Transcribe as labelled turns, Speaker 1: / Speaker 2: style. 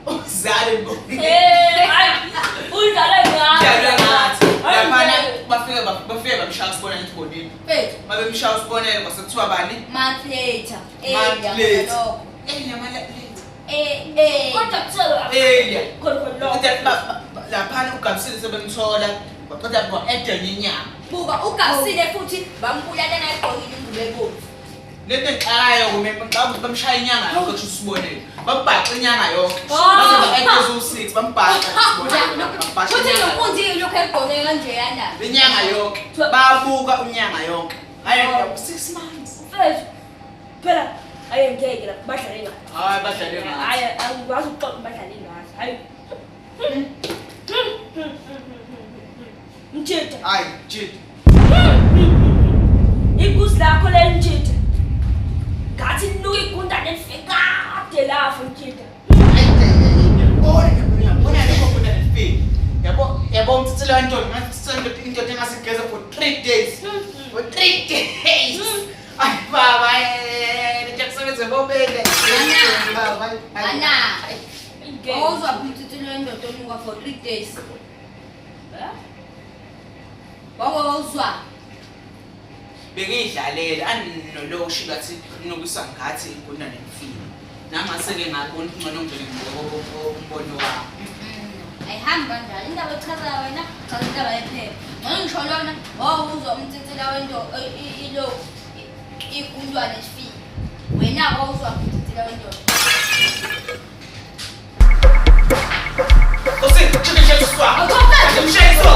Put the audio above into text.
Speaker 1: Uzale bo.
Speaker 2: Hayi udlala ngathi.
Speaker 1: Udlala ngathi. Laphana bafike bamshaya usibona entibonile.
Speaker 3: Mfethu.
Speaker 1: Babemshaya usibonele kwasekuthiwa bani?
Speaker 3: Month later.
Speaker 1: Month later.
Speaker 3: Lokho.
Speaker 1: Nyama later.
Speaker 2: Kodwa kuthela.
Speaker 1: Khona laphana uGabisile sebemthola waqeda ba-edela inyama.
Speaker 3: Buka uGabisile futhi bambulala nayigqokile ingubo ebomvu.
Speaker 1: Lento engiqalayo kumele bamshaya inyanga yonke kusho usibonele. Bambhaxa inyanga yonke.
Speaker 2: Oh.
Speaker 1: Baze ba-edela u-6 bambhaxa usibonele.
Speaker 3: Futhi nompunzi lokho egqoke kanjeyana.
Speaker 1: Inyanga yonke. Babuka unyanga yonke. Hayi 6 months.
Speaker 2: Mfethu. Phela ayengeke la badlale ngathi.
Speaker 1: Hayi badlale ngathi.
Speaker 2: Hayi angikwazi ukuxoxa badlale ngathi. Hayi. Mthetho.
Speaker 1: Hayi jit.
Speaker 2: Igusi lakho lenjitha. Ngathi nuke igundane lifikade lapho mthetho.
Speaker 1: Yabo umthithelo wentombi ngathi indoda engasigeza for 3 days. For 3 days. Ay baba ngiyakusebenza ngobele. Baba.
Speaker 3: Ana. Awuzwa umthithelo wendoda onuka for 3 days. Wawuzwa.
Speaker 1: Bengidlalela anolosho kathi nokwiswa ngathi igundane lifile. Namase ke ngabona ingcono ngivele ngombono wami.
Speaker 3: Ayihamba kanjani indaba echazayo wena chaza indaba yephepha noma ngisho lona wawuzwa umthithela wento ilo igundwane lifile wena wawuzwa umthithela wento
Speaker 1: Você, deixa eu ver sua.
Speaker 3: Awukhophe.
Speaker 1: Deixa eu ver sua.